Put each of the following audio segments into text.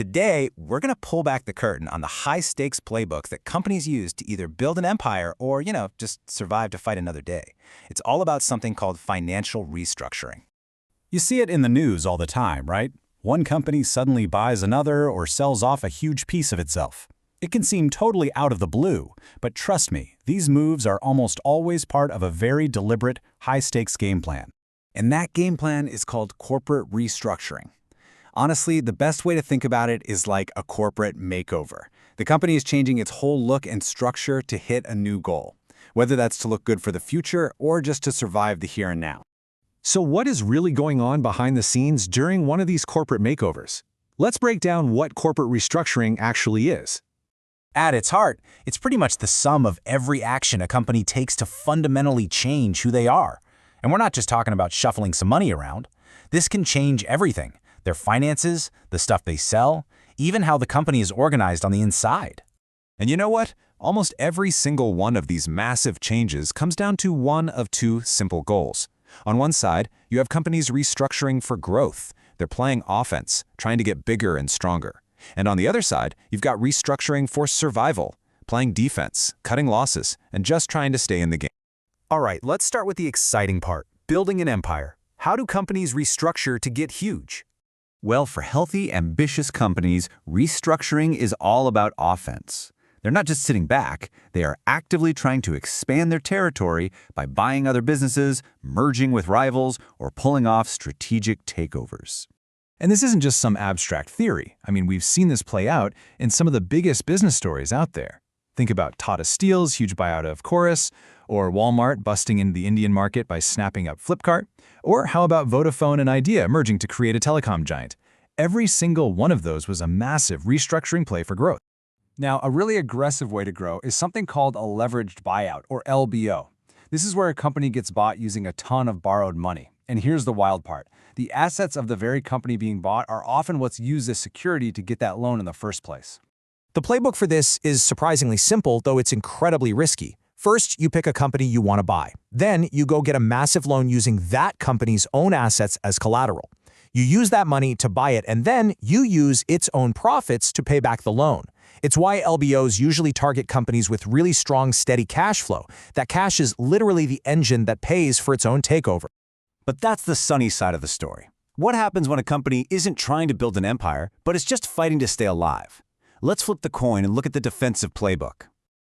Today, we're going to pull back the curtain on the high-stakes playbooks that companies use to either build an empire or, just survive to fight another day. It's all about something called financial restructuring. You see it in the news all the time, right? One company suddenly buys another or sells off a huge piece of itself. It can seem totally out of the blue, but trust me, these moves are almost always part of a very deliberate, high-stakes game plan. And that game plan is called corporate restructuring. Honestly, the best way to think about it is like a corporate makeover. The company is changing its whole look and structure to hit a new goal, whether that's to look good for the future or just to survive the here and now. So what is really going on behind the scenes during one of these corporate makeovers? Let's break down what corporate restructuring actually is. At its heart, it's pretty much the sum of every action a company takes to fundamentally change who they are. And we're not just talking about shuffling some money around. This can change everything: their finances, the stuff they sell, even how the company is organized on the inside. And you know what? Almost every single one of these massive changes comes down to one of two simple goals. On one side, you have companies restructuring for growth. They're playing offense, trying to get bigger and stronger. And on the other side, you've got restructuring for survival, playing defense, cutting losses, and just trying to stay in the game. All right, let's start with the exciting part: building an empire. How do companies restructure to get huge? Well, for healthy, ambitious companies, restructuring is all about offense. They're not just sitting back, they are actively trying to expand their territory by buying other businesses, merging with rivals, or pulling off strategic takeovers. And this isn't just some abstract theory. I mean, we've seen this play out in some of the biggest business stories out there. Think about Tata Steel's huge buyout of Chorus, or Walmart busting into the Indian market by snapping up Flipkart, or how about Vodafone and Idea merging to create a telecom giant? Every single one of those was a massive restructuring play for growth. Now, a really aggressive way to grow is something called a leveraged buyout, or LBO. This is where a company gets bought using a ton of borrowed money. And here's the wild part: the assets of the very company being bought are often what's used as security to get that loan in the first place. The playbook for this is surprisingly simple, though it's incredibly risky. First, you pick a company you want to buy. Then, you go get a massive loan using that company's own assets as collateral. You use that money to buy it, and then you use its own profits to pay back the loan. It's why LBOs usually target companies with really strong, steady cash flow. That cash is literally the engine that pays for its own takeover. But that's the sunny side of the story. What happens when a company isn't trying to build an empire, but is just fighting to stay alive? Let's flip the coin and look at the defensive playbook.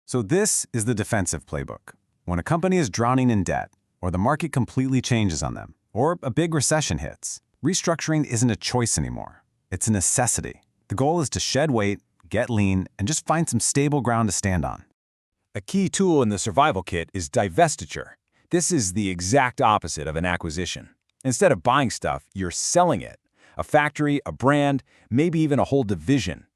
So this is the defensive playbook. When a company is drowning in debt, or the market completely changes on them, or a big recession hits, restructuring isn't a choice anymore. It's a necessity. The goal is to shed weight, get lean, and just find some stable ground to stand on. A key tool in the survival kit is divestiture. This is the exact opposite of an acquisition. Instead of buying stuff, you're selling it. A factory, a brand, maybe even a whole division.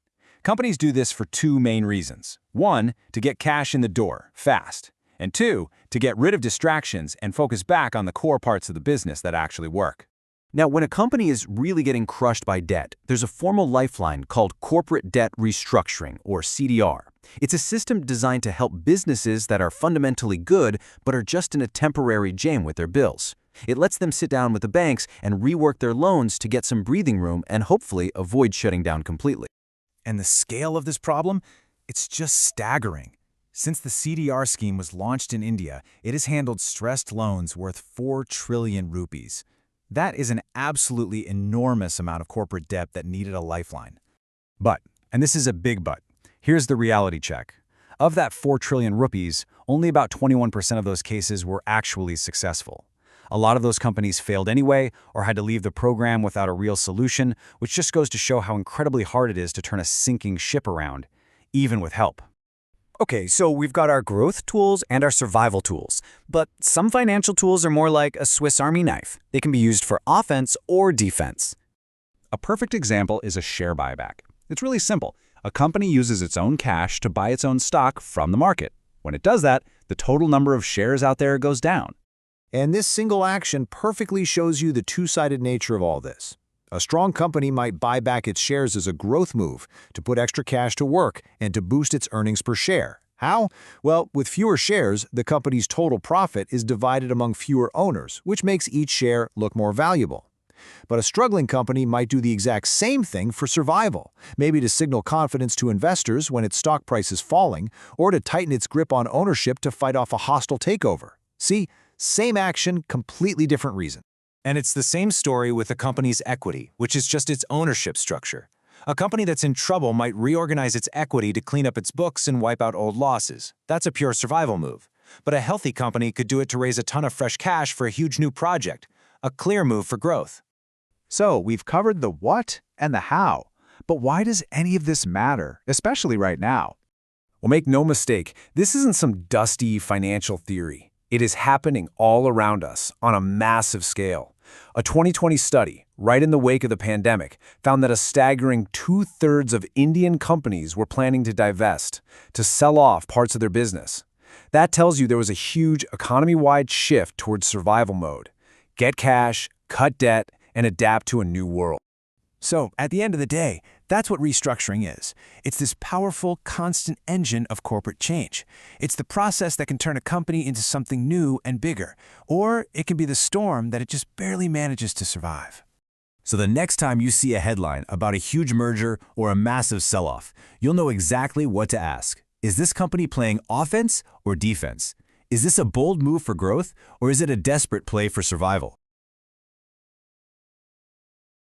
Companies do this for two main reasons. One, to get cash in the door, fast. And two, to get rid of distractions and focus back on the core parts of the business that actually work. Now, when a company is really getting crushed by debt, there's a formal lifeline called Corporate Debt Restructuring, or CDR. It's a system designed to help businesses that are fundamentally good but are just in a temporary jam with their bills. It lets them sit down with the banks and rework their loans to get some breathing room and hopefully avoid shutting down completely. And the scale of this problem? It's just staggering. Since the CDR scheme was launched in India, it has handled stressed loans worth 4 trillion rupees. That is an absolutely enormous amount of corporate debt that needed a lifeline. But, and this is a big but, here's the reality check. Of that 4 trillion rupees, only about 21% of those cases were actually successful. A lot of those companies failed anyway or had to leave the program without a real solution, which just goes to show how incredibly hard it is to turn a sinking ship around, even with help. Okay, so we've got our growth tools and our survival tools. But some financial tools are more like a Swiss Army knife. They can be used for offense or defense. A perfect example is a share buyback. It's really simple. A company uses its own cash to buy its own stock from the market. When it does that, the total number of shares out there goes down. And this single action perfectly shows you the two-sided nature of all this. A strong company might buy back its shares as a growth move, to put extra cash to work and to boost its earnings per share. How? Well, with fewer shares, the company's total profit is divided among fewer owners, which makes each share look more valuable. But a struggling company might do the exact same thing for survival, maybe to signal confidence to investors when its stock price is falling, or to tighten its grip on ownership to fight off a hostile takeover. See, same action, completely different reason. And it's the same story with a company's equity, which is just its ownership structure. A company that's in trouble might reorganize its equity to clean up its books and wipe out old losses. That's a pure survival move. But a healthy company could do it to raise a ton of fresh cash for a huge new project, a clear move for growth. So we've covered the what and the how. But why does any of this matter, especially right now? Well, make no mistake, this isn't some dusty financial theory. It is happening all around us on a massive scale. A 2020 study, right in the wake of the pandemic, found that a staggering 2/3 of Indian companies were planning to divest, to sell off parts of their business. That tells you there was a huge economy-wide shift towards survival mode. Get cash, cut debt, and adapt to a new world. So, at the end of the day, that's what restructuring is. It's this powerful, constant engine of corporate change. It's the process that can turn a company into something new and bigger, or it can be the storm that it just barely manages to survive. So the next time you see a headline about a huge merger or a massive sell-off, you'll know exactly what to ask. Is this company playing offense or defense? Is this a bold move for growth, or is it a desperate play for survival?